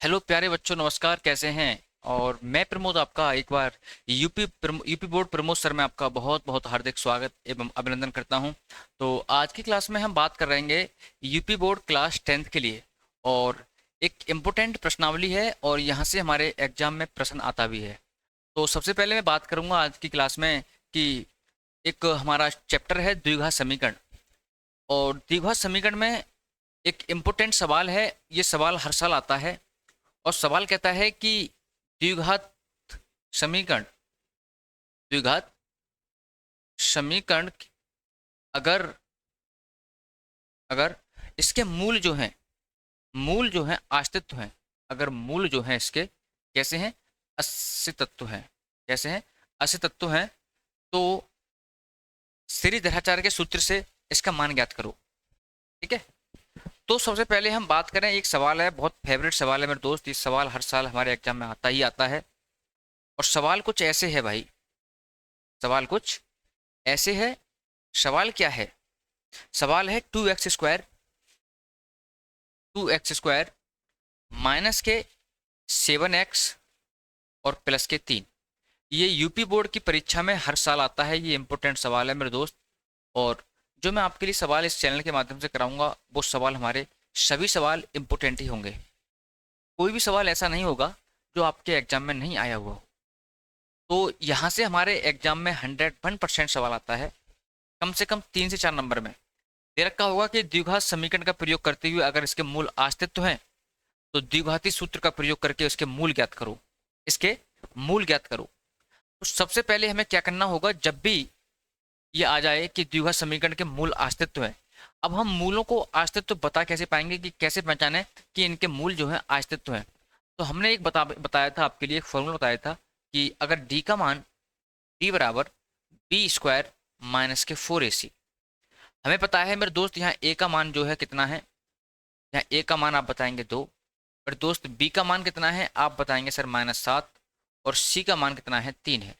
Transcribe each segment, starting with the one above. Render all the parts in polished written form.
Hello प्यारे बच्चों, नमस्कार। कैसे हैं? और मैं प्रमोद आपका एक बार यूपी बोर्ड प्रमोद सर में आपका बहुत बहुत हार्दिक स्वागत एवं अभिनंदन करता हूं। तो आज की क्लास में हम बात कर रहेंगे यूपी बोर्ड क्लास 10th के लिए। और एक इम्पोर्टेंट प्रश्नावली है और यहाँ से हमारे एग्जाम में प्रश्न आता भी है। तो सबसे पहले मैं बात करूंगा आज की क्लास में कि एक हमारा चैप्टर है द्विघात समीकरण। और द्विघात समीकरण में एक इम्पोर्टेंट सवाल है। ये सवाल हर साल आता है और सवाल कहता है कि द्विघात समीकरण द्विघात समीकरण अगर अगर इसके मूल जो हैं अस्तित्व हैं। अगर मूल जो हैं इसके कैसे हैं? अस्तित्व हैं। कैसे हैं? अस्तित्व हैं। तो श्रीधराचार्य के सूत्र से इसका मान ज्ञात करो। ठीक है। तो सबसे पहले हम बात करें, एक सवाल है, बहुत फेवरेट सवाल है मेरे दोस्त। ये सवाल हर साल हमारे एग्जाम में आता ही आता है। और सवाल कुछ ऐसे है भाई। सवाल कुछ ऐसे है। सवाल क्या है? सवाल है 2x स्क्वायर माइनस के 7x और प्लस के 3। ये यूपी बोर्ड की परीक्षा में हर साल आता है। ये इंपॉर्टेंट सवाल है मेरे दोस्त। और जो मैं आपके लिए सवाल इस चैनल के माध्यम से कराऊंगा वो सवाल हमारे सभी सवाल इंपॉर्टेंट ही होंगे। कोई भी सवाल ऐसा नहीं होगा जो आपके एग्जाम में नहीं आया हुआ हो। तो यहाँ से हमारे एग्जाम में 101% सवाल आता है, कम से कम 3 से 4 नंबर में। दे रखा होगा कि द्विघात समीकरण का प्रयोग करते हुए अगर इसके मूल अस्तित्व हैं तो द्विघाती सूत्र का प्रयोग करके इसके मूल ज्ञात करो। इसके मूल ज्ञात करो। तो सबसे पहले हमें क्या करना होगा, जब भी ये आ जाए कि द्विघात समीकरण के मूल अस्तित्व है, अब हम मूलों को अस्तित्व बता कैसे पाएंगे, कि कैसे पहचाने कि इनके मूल जो है अस्तित्व है। तो हमने एक बताया था आपके लिए, एक फॉर्मूला बताया था कि अगर डी का मान डी बराबर बी स्क्वायर माइनस के 4ac। हमें पता है मेरे दोस्त यहाँ ए का मान जो है कितना है। यहाँ ए का मान आप बताएंगे 2। मेरे दोस्त बी का मान कितना है आप बताएंगे सर -7। और सी का मान कितना है 3 है।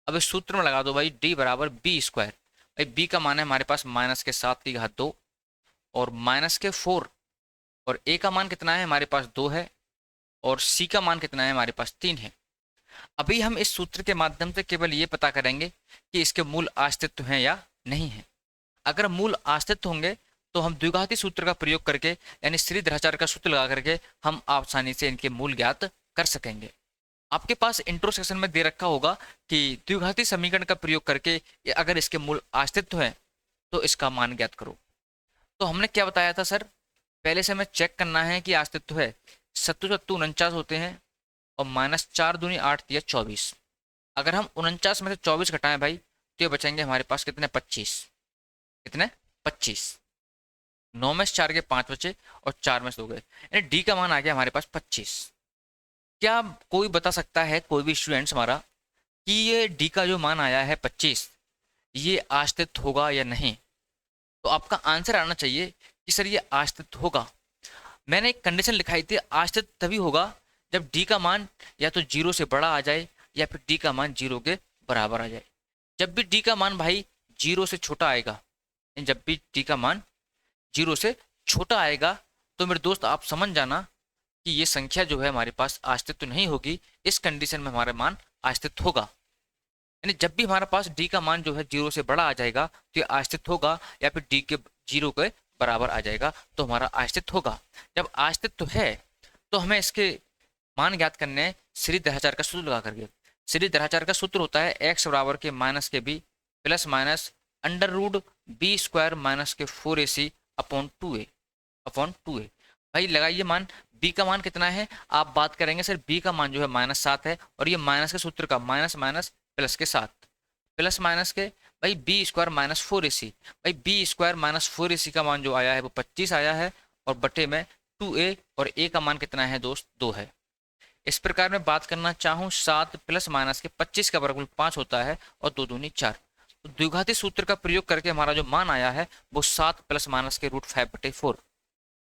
अब इस सूत्र में लगा दो भाई, डी बराबर बी स्क्वायर। भाई बी का मान है हमारे पास -7 और -4। और ए का मान कितना है हमारे पास 2 है। और सी का मान कितना है हमारे पास 3 है। अभी हम इस सूत्र के माध्यम से केवल ये पता करेंगे कि इसके मूल अस्तित्व हैं या नहीं है। अगर मूल अस्तित्व होंगे तो हम द्विघाती सूत्र का प्रयोग करके, यानी श्रीधराचार्य का सूत्र लगा करके हम आसानी से इनके मूल ज्ञात कर सकेंगे। आपके पास इंट्रो सेक्शन में दे रखा होगा कि द्विघाती समीकरण का प्रयोग करके अगर इसके मूल अस्तित्व है तो इसका मान ज्ञात करो। तो हमने क्या बताया था सर? पहले से हमें चेक करना है कि अस्तित्व है। सत्तू सत्तू 49 होते हैं और -4 दूनी 8 दिया 24। अगर हम 49 में से 24 घटाएं भाई तो ये बचेंगे हमारे पास कितने? 25। कितने? 25। 9 में से 4 के 5 बचे और 4 में से 2 गए, यानी डी का मान आ गया हमारे पास 25। क्या कोई बता सकता है, कोई भी स्टूडेंट्स हमारा, कि ये डी का जो मान आया है 25 ये आश्रित होगा या नहीं? तो आपका आंसर आना चाहिए कि सर ये आश्रित होगा। मैंने एक कंडीशन लिखाई थी, आश्रित तभी होगा जब डी का मान या तो 0 से बड़ा आ जाए या फिर डी का मान 0 के बराबर आ जाए। जब भी डी का मान भाई 0 से छोटा आएगा, जब भी डी का मान 0 से छोटा आएगा तो मेरे दोस्त आप समझ जाना कि ये संख्या जो है हमारे पास अस्तित्व नहीं होगी। इस कंडीशन में हमारा मान अस्तित्व होगा। यानी जब भी हमारे पास डी का मान जो है 0 से बड़ा आ जाएगा तो ये अस्तित्व होगा, या फिर डी के 0 के बराबर आ जाएगा तो हमारा अस्तित्व होगा। जब अस्तित्व है तो हमें इसके मान ज्ञात करने श्रीधराचार्य का सूत्र लगा करके। श्रीधराचार्य का सूत्र होता है x बराबर के माइनस के B plus minus √b square minus के 4ac अपॉन 2a। भाई लगाइए मान। b का मान कितना है आप बात करेंगे सर? b का मान जो है -7 है और ये माइनस के सूत्र का माइनस माइनस प्लस के 7 प्लस माइनस के भाई b स्क्वायर माइनस 4ac। भाई b स्क्वायर माइनस 4ac का मान जो आया है वो 25 आया है और बटे में 2a, और a का मान कितना है दोस्त? 2 है। इस प्रकार मैं बात करना चाहूँ 7 प्लस माइनस के 25 का वर्गमूल 5 होता है और 2 दूनी 4। तो द्विघाती सूत्र का प्रयोग करके हमारा जो मान आया है वो 7 प्लस माइनस के √5/4।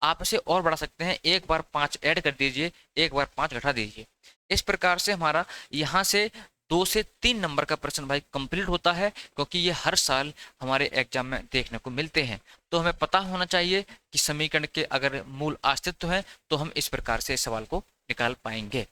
आप इसे और बढ़ा सकते हैं, एक बार 5 ऐड कर दीजिए, एक बार 5 घटा दीजिए। इस प्रकार से हमारा यहाँ से 2 से 3 नंबर का प्रश्न भाई कंप्लीट होता है, क्योंकि ये हर साल हमारे एग्जाम में देखने को मिलते हैं। तो हमें पता होना चाहिए कि समीकरण के अगर मूल अस्तित्व है तो हम इस प्रकार से इस सवाल को निकाल पाएंगे।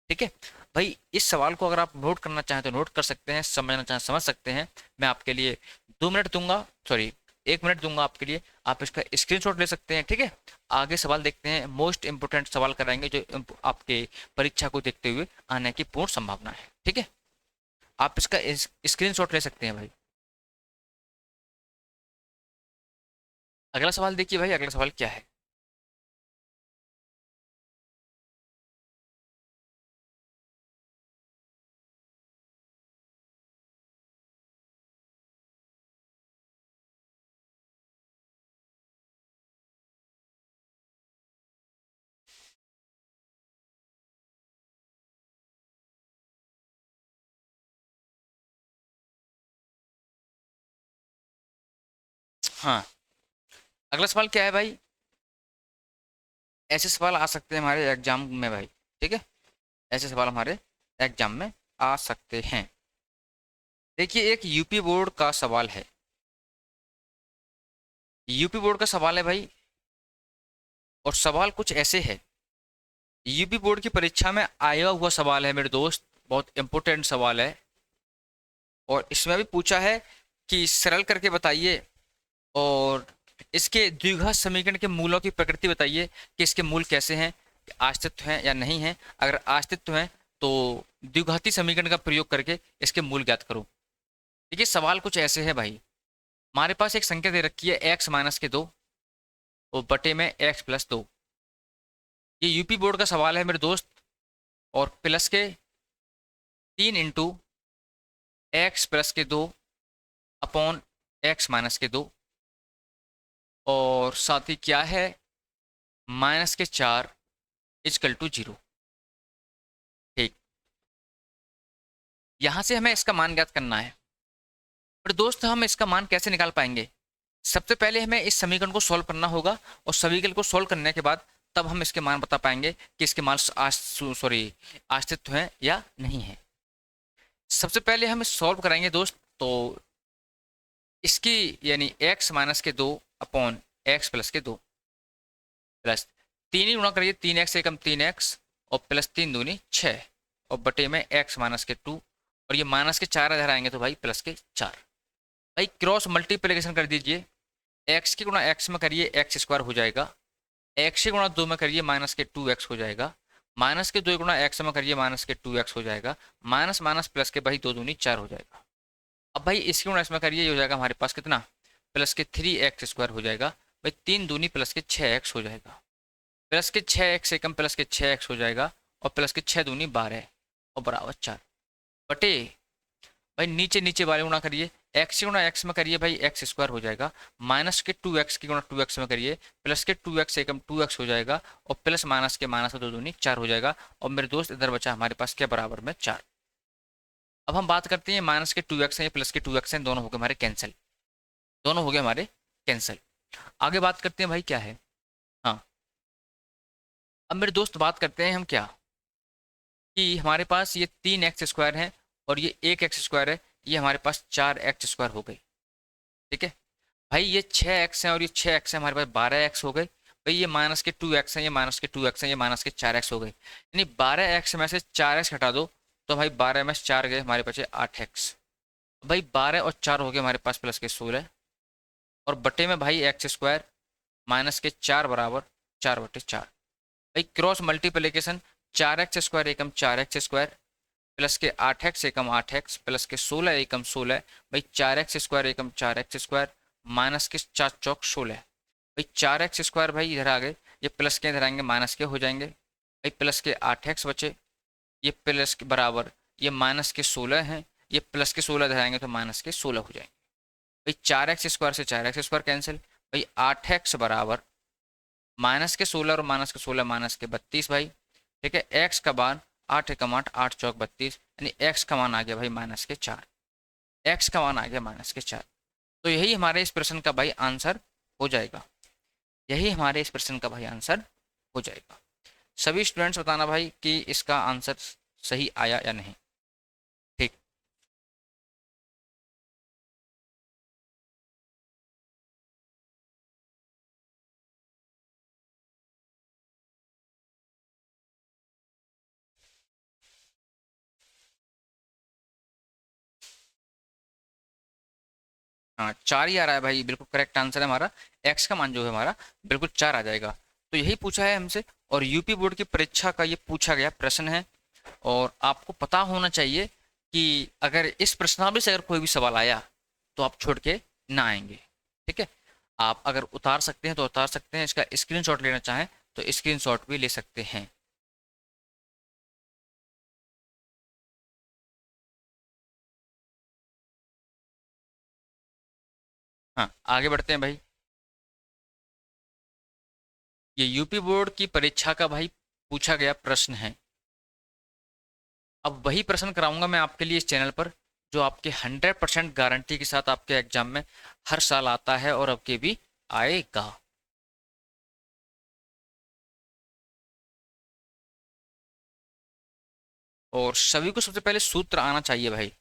ठीक है भाई, इस सवाल को अगर आप नोट करना चाहें तो नोट कर सकते हैं, समझना चाहें समझ सकते हैं। मैं आपके लिए 2 मिनट दूंगा, सॉरी 1 मिनट दूंगा आपके लिए, आप इसका स्क्रीनशॉट ले सकते हैं। ठीक है, आगे सवाल देखते हैं, मोस्ट इंपोर्टेंट सवाल कराएंगे जो आपके परीक्षा को देखते हुए आने की पूर्ण संभावना है। ठीक है, आप इसका स्क्रीनशॉट ले सकते हैं भाई। अगला सवाल देखिए भाई, अगला सवाल क्या है। हाँ, अगला सवाल क्या है भाई। ऐसे सवाल आ सकते हैं हमारे एग्जाम में भाई। ठीक है, ऐसे सवाल हमारे एग्जाम में आ सकते हैं। देखिए, एक यूपी बोर्ड का सवाल है, यूपी बोर्ड का सवाल है भाई, और सवाल कुछ ऐसे है। यूपी बोर्ड की परीक्षा में आया हुआ सवाल है मेरे दोस्त, बहुत इंपॉर्टेंट सवाल है। और इसमें भी पूछा है कि सरल करके बताइए, और इसके द्विघात समीकरण के मूलों की प्रकृति बताइए कि इसके मूल कैसे हैं, आश्रित हैं या नहीं हैं। अगर आश्रित हैं तो द्विघाती समीकरण का प्रयोग करके इसके मूल ज्ञात करो। देखिए, सवाल कुछ ऐसे है भाई। हमारे पास एक संख्या दे रखी है x-2 और बटे में x+2। ये यूपी बोर्ड का सवाल है मेरे दोस्त, और प्लस के 3 × x+2 अपॉन x-2, और साथ ही क्या है, -4 = 0। ठीक, यहां से हमें इसका मान ज्ञात करना है। पर दोस्त, हम इसका मान कैसे निकाल पाएंगे। सबसे पहले हमें इस समीकरण को सॉल्व करना होगा, और समीकरण को सॉल्व करने के बाद तब हम इसके मान बता पाएंगे कि इसके मान सॉरी अस्तित्व हैं या नहीं है। सबसे पहले हम सॉल्व कराएंगे दोस्त, तो इसकी यानी x-2 अपॉन x+2 प्लस 3 ही गुणा करिए, 3x और प्लस 3 दूनी 6, और बटे में x-2, और ये -4 इधर आएंगे तो भाई +4। भाई क्रॉस मल्टीप्लिकेशन कर दीजिए, x की गुणा x में करिए x² हो जाएगा, x की गुणा 2 में करिए -2x हो जाएगा, -2 गुणा x में करिए -2x हो जाएगा, माइनस माइनस प्लस के भाई 2 दूनी 4 हो जाएगा। अब भाई इसकी गुणा इसमें करिए, ये हो जाएगा हमारे पास कितना, +3x² हो जाएगा। भाई 3 दूनी +6x हो जाएगा, +6x एकम +6x हो जाएगा, और +6 दूनी 12 और बराबर 4, बटे भाई नीचे नीचे वाले गुणा करिए, x की गुणा x में करिए भाई x² हो जाएगा, -2x की गुणा 2x में करिए, +2x एकम 2x हो जाएगा, और प्लस माइनस के माइनस 2 दूनी 4 हो जाएगा। और मेरे दोस्त इधर बचा हमारे पास क्या, बराबर में 4। अब हम बात करते हैं, -2x है, +2x है, दोनों हो गए हमारे कैंसिल, दोनों हो गए हमारे कैंसिल। आगे बात करते हैं भाई क्या है। हाँ, अब मेरे दोस्त बात करते हैं हम क्या, कि हमारे पास ये 3x² है, और ये 1x² है, ये हमारे पास 4x² हो गई। ठीक है भाई, ये 6x है और ये 6x है, हमारे पास 12x हो गए। भाई ये -2x है, ये -2x है, ये -4x हो गए, यानी 12x में से 4x हटा दो, तो भाई 12 में से 4 गए, हमारे पास 8x। भाई 12 और 4 हो गए हमारे पास +16, और बटे में भाई x² -4 बराबर 4/4। भाई क्रॉस मल्टीप्लिकेशन, 4x² एकम 4x² प्लस के 8x एकम 8x प्लस के 16 एकम 16, भाई 4x² एकम 4x² माइनस के 4 × 4 = 16। भाई 4x² भाई इधर आ गए, ये प्लस के इधर आएंगे माइनस के हो जाएंगे, भाई प्लस के 8x बचे, ये प्लस के बराबर, ये -16 है, ये +16 इधर आएंगे तो -16 हो जाएंगे। भाई 4x² से 4x² कैंसिल, भाई 8x बराबर -16 और -16 -32 भाई। ठीक है, x का मान 8 एकम 8, 8 × 4 = 32, यानी x का मान आ गया भाई -4, x का मान आ गया -4। तो यही हमारे इस प्रश्न का भाई आंसर हो जाएगा, यही हमारे इस प्रश्न का भाई आंसर हो जाएगा। सभी स्टूडेंट्स बताना भाई कि इसका आंसर सही आया या नहीं। ठीक। हाँ 4 ही आ रहा है भाई, बिल्कुल करेक्ट आंसर है हमारा। एक्स का मान जो है हमारा बिल्कुल 4 आ जाएगा। तो यही पूछा है हमसे, और यूपी बोर्ड की परीक्षा का ये पूछा गया प्रश्न है। और आपको पता होना चाहिए कि अगर इस प्रश्नावली से अगर कोई भी सवाल आया तो आप छोड़ के ना आएंगे। ठीक है, आप अगर उतार सकते हैं तो उतार सकते हैं, इसका स्क्रीनशॉट लेना चाहें तो स्क्रीनशॉट भी ले सकते हैं। हाँ आगे बढ़ते हैं भाई। ये यूपी बोर्ड की परीक्षा का भाई पूछा गया प्रश्न है। अब वही प्रश्न कराऊंगा मैं आपके लिए इस चैनल पर, जो आपके 100% गारंटी के साथ आपके एग्जाम में हर साल आता है और अब के भी आएगा। और सभी को सबसे पहले सूत्र आना चाहिए भाई,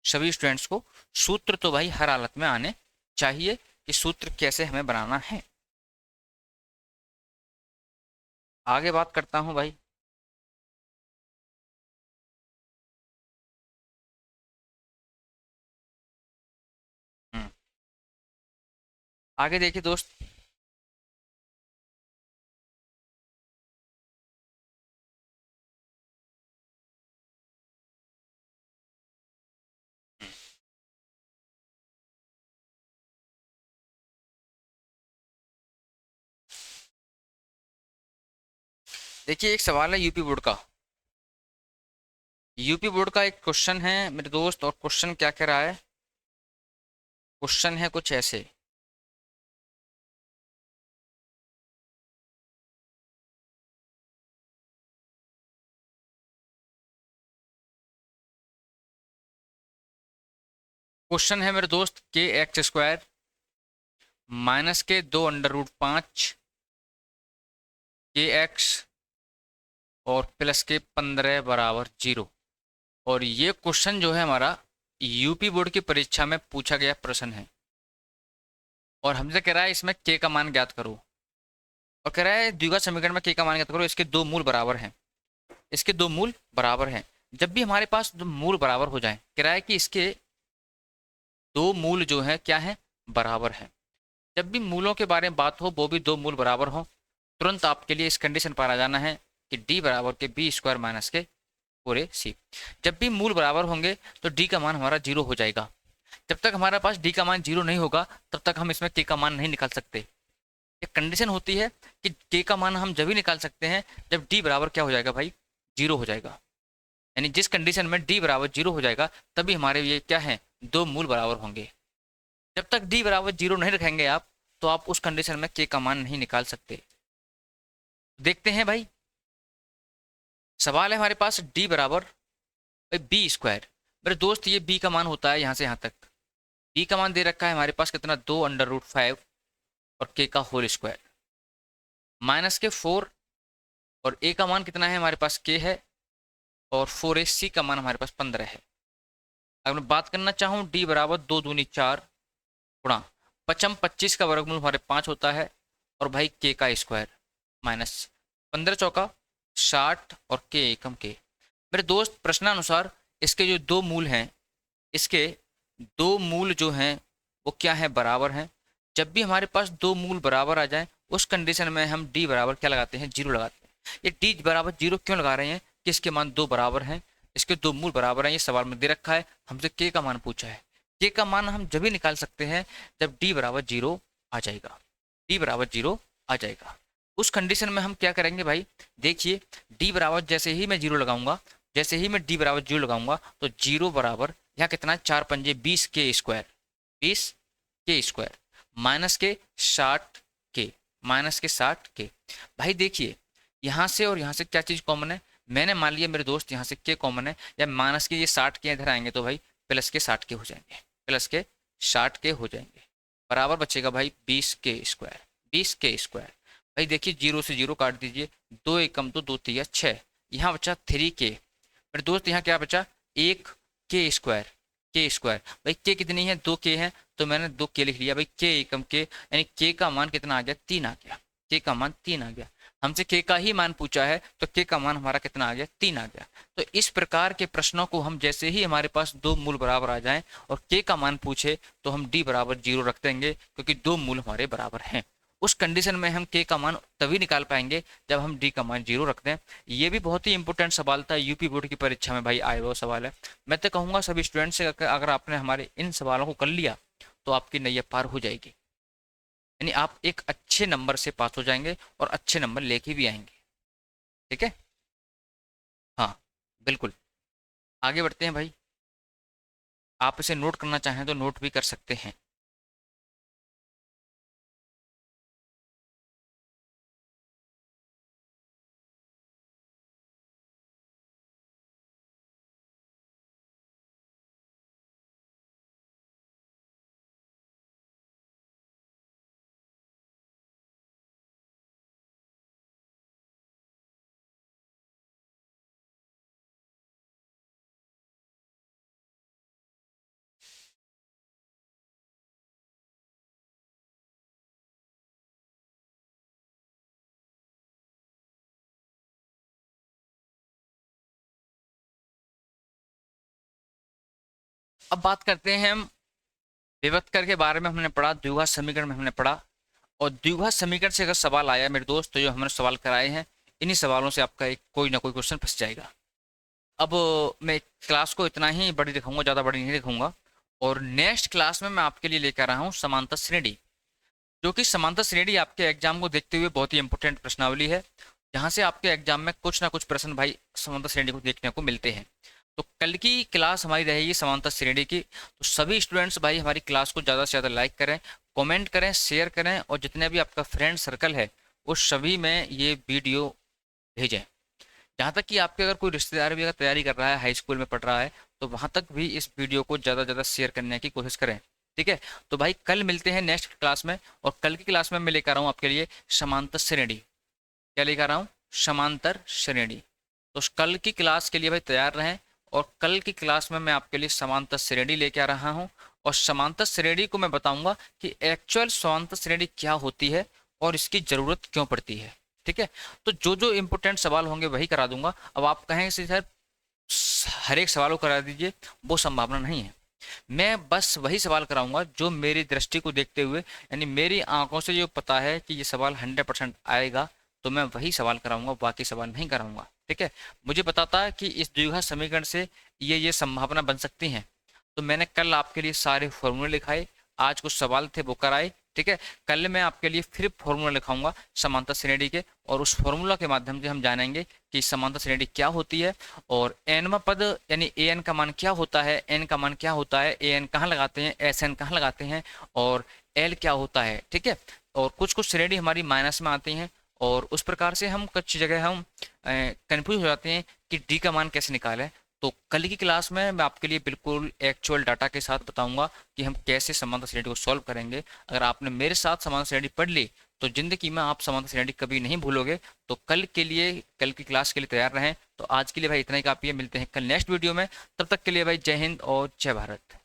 सभी स्टूडेंट्स को सूत्र तो भाई हर हालत में आने चाहिए कि सूत्र कैसे हमें बनाना है। आगे बात करता हूं भाई। हम्म, आगे देखिए दोस्त। देखिए एक सवाल है यूपी बोर्ड का। यूपी बोर्ड का एक क्वेश्चन है मेरे दोस्त, और क्वेश्चन क्या कह रहा है? क्वेश्चन है कुछ ऐसे। क्वेश्चन है मेरे दोस्त, के एक्स स्क्वायर माइनस के 2√5 के एक्स और प्लस के 15 बराबर 0। और ये क्वेश्चन जो है हमारा यूपी बोर्ड की परीक्षा में पूछा गया प्रश्न है। और हमसे कह रहा है इसमें के का मान ज्ञात करो, और कह रहा है द्विघात समीकरण में के का मान ज्ञात करो, इसके दो मूल बराबर हैं। इसके दो मूल बराबर हैं। जब भी हमारे पास दो मूल बराबर हो जाए, कह रहा है कि इसके दो मूल जो है क्या है, बराबर है। जब भी मूलों के बारे में बात हो, वो भी दो मूल बराबर हो, तुरंत आपके लिए इस कंडीशन पर आ जाना है कि डी बराबर के बी स्क्वायर माइनस के पूरे सी। जब भी मूल बराबर होंगे तो डी का मान हमारा जीरो हो जाएगा। जब तक हमारे पास डी का मान जीरो नहीं होगा तब तक हम इसमें के का मान नहीं निकाल सकते। एक कंडीशन होती है कि के का मान हम जब ही निकाल सकते हैं जब डी बराबर क्या हो जाएगा भाई, जीरो हो जाएगा। यानी जिस कंडीशन में डी बराबर जीरो हो जाएगा तभी हमारे ये क्या है, दो मूल बराबर होंगे। जब तक डी बराबर जीरो नहीं रखेंगे आप, तो आप उस कंडीशन में के का मान नहीं निकाल सकते। देखते हैं भाई, सवाल है हमारे पास डी बराबर बी स्क्वायर। मेरे दोस्त ये बी का मान होता है यहाँ से यहाँ तक। बी का मान दे रखा है हमारे पास कितना, 2√5 और के का होल स्क्वायर माइनस के 4। और ए का मान कितना है हमारे पास, के है, और 4a, सी का मान हमारे पास 15 है। अगर मैं बात करना चाहूँ, डी बराबर 2×2=4 गुणा पचम 25 का वर्गमूल हमारे 5 होता है, और भाई के का स्क्वायर माइनस 15×4 = 60 और के एकम के। मेरे दोस्त प्रश्नानुसार इसके जो दो मूल हैं, इसके दो मूल जो हैं वो क्या है, बराबर हैं। जब भी हमारे पास दो मूल बराबर आ जाएं उस कंडीशन में हम डी बराबर क्या लगाते हैं, जीरो लगाते हैं। ये डी बराबर जीरो क्यों लगा रहे हैं कि इसके मान दो बराबर हैं, इसके दो मूल बराबर हैं। ये सवाल में दे रखा है, हमसे के का मान पूछा है। के का मान हम जब भी निकाल सकते हैं जब डी बराबर जीरो आ जाएगा। डी बराबर जीरो आ जाएगा उस कंडीशन में हम क्या करेंगे भाई, देखिए डी बराबर जैसे ही मैं जीरो लगाऊंगा, जैसे ही मैं डी बराबर जीरो लगाऊंगा तो जीरो बराबर यहाँ कितना है, 4×5 = 20 के स्क्वायर, 20 के स्क्वायर माइनस के 60 के, माइनस के 60 के। भाई देखिए यहाँ से और यहाँ से क्या चीज़ कॉमन है, मैंने मान लिया मेरे दोस्त यहाँ से के कॉमन है, या माइनस के ये 60 के इधर आएंगे तो भाई प्लस के 60 के हो जाएंगे, प्लस के 60 के हो जाएंगे। बराबर बचेगा भाई 20 के स्क्वायर, 20 के स्क्वायर। भाई देखिए जीरो से जीरो काट दीजिए, दो एकम तो दो तिया 6, यहाँ बचा 3 के। मेरे दोस्त यहाँ क्या बचा, एक के स्क्वायर, के स्क्वायर। भाई के कितनी है, दो के है, तो मैंने दो के लिख लिया भाई, के एकम के, यानी के का मान कितना आ गया, 3 आ गया, के का मान 3 आ गया। हमसे के का ही मान पूछा है, तो के का मान हमारा कितना आ गया, 3 आ गया। तो इस प्रकार के प्रश्नों को हम जैसे ही हमारे पास दो मूल बराबर आ जाएं और के का मान पूछे तो हम डी बराबर 0 रख देंगे, क्योंकि दो मूल हमारे बराबर हैं। उस कंडीशन में हम के का मान तभी निकाल पाएंगे जब हम डी का मान 0 रख दें। ये भी बहुत ही इंपॉर्टेंट सवाल था, यूपी बोर्ड की परीक्षा में भाई आए हुआ सवाल है। मैं तो कहूँगा सभी स्टूडेंट से अगर आपने हमारे इन सवालों को कर लिया तो आपकी नैया पार हो जाएगी, यानी आप एक अच्छे नंबर से पास हो जाएंगे और अच्छे नंबर लेके भी आएंगे। ठीक है, हाँ बिल्कुल। आगे बढ़ते हैं भाई, आप इसे नोट करना चाहें तो नोट भी कर सकते हैं। अब बात करते हैं हम विभक्तर के बारे में। हमने पढ़ा, द्विघात समीकरण में हमने पढ़ा, और द्विघात समीकरण से अगर सवाल आया मेरे दोस्त, तो जो हमने सवाल कराए हैं इन्हीं सवालों से आपका एक कोई ना कोई क्वेश्चन फंस जाएगा। अब मैं क्लास को इतना ही बड़ी दिखाऊंगा, ज़्यादा बड़ी नहीं दिखाऊंगा। और नेक्स्ट क्लास में मैं आपके लिए लेकर रहा हूँ समांतर श्रेणी, जो कि समांतर श्रेणी आपके एग्जाम को देखते हुए बहुत ही इंपॉर्टेंट प्रश्नावली है, जहाँ से आपके एग्जाम में कुछ ना कुछ प्रश्न भाई समांतर श्रेणी को देखने को मिलते हैं। तो कल की क्लास हमारी रहेगी समांतर श्रेणी की। तो सभी स्टूडेंट्स भाई हमारी क्लास को ज़्यादा से ज़्यादा लाइक करें, कमेंट करें, शेयर करें, और जितने भी आपका फ्रेंड सर्कल है उस सभी में ये वीडियो भेजें। जहाँ तक कि आपके अगर कोई रिश्तेदार भी अगर तैयारी कर रहा है, हाई स्कूल में पढ़ रहा है, तो वहाँ तक भी इस वीडियो को ज़्यादा से ज़्यादा शेयर करने की कोशिश करें। ठीक है, तो भाई कल मिलते हैं नेक्स्ट क्लास में। और कल की क्लास में मैं लेकर आ रहा हूँ आपके लिए समांतर श्रेणी। क्या लेकर आ रहा हूँ? समांतर श्रेणी। तो कल की क्लास के लिए भाई तैयार रहें, और कल की क्लास में मैं आपके लिए समांतर श्रेणी लेके आ रहा हूँ। और समांतर श्रेणी को मैं बताऊंगा कि एक्चुअल समांतर श्रेणी क्या होती है और इसकी ज़रूरत क्यों पड़ती है। ठीक है, तो जो जो इम्पोर्टेंट सवाल होंगे वही करा दूंगा। अब आप कहें कि सर हर एक सवाल को करा दीजिए, वो संभावना नहीं है। मैं बस वही सवाल कराऊंगा जो मेरी दृष्टि को देखते हुए, यानी मेरी आंखों से जो पता है कि ये सवाल 100% आएगा, तो मैं वही सवाल कराऊंगा, बाकी सवाल नहीं कराऊंगा। ठीक है, मुझे पता था कि इस द्विघात समीकरण से ये संभावना बन सकती हैं, तो मैंने कल आपके लिए सारे फॉर्मूले लिखाए, आज कुछ सवाल थे वो कराए। ठीक है, कल मैं आपके लिए फिर फॉर्मूला लिखाऊंगा समांतर श्रेणी के, और उस फॉर्मूला के माध्यम से हम जानेंगे कि समांतर श्रेणी क्या होती है, और एनवा पद यानी ए एन का मान क्या होता है, एन का मान क्या होता है, ए एन कहाँ लगाते हैं, एस एन कहाँ लगाते हैं, और एल क्या होता है। ठीक है, और कुछ कुछ श्रेणी हमारी माइनस में आती हैं, और उस प्रकार से हम कुछ जगह हम कंफ्यूज हो जाते हैं कि डी का मान कैसे निकालें। तो कल की क्लास में मैं आपके लिए बिल्कुल एक्चुअल डाटा के साथ बताऊंगा कि हम कैसे समांतर श्रेणी को सॉल्व करेंगे। अगर आपने मेरे साथ समांतर श्रेणी पढ़ ली तो जिंदगी में आप समांतर श्रेणी कभी नहीं भूलोगे। तो कल के लिए, कल की क्लास के लिए तैयार रहें। तो आज के लिए भाई इतना ही काफ़ी है, मिलते हैं कल नेक्स्ट वीडियो में। तब तक के लिए भाई जय हिंद और जय भारत।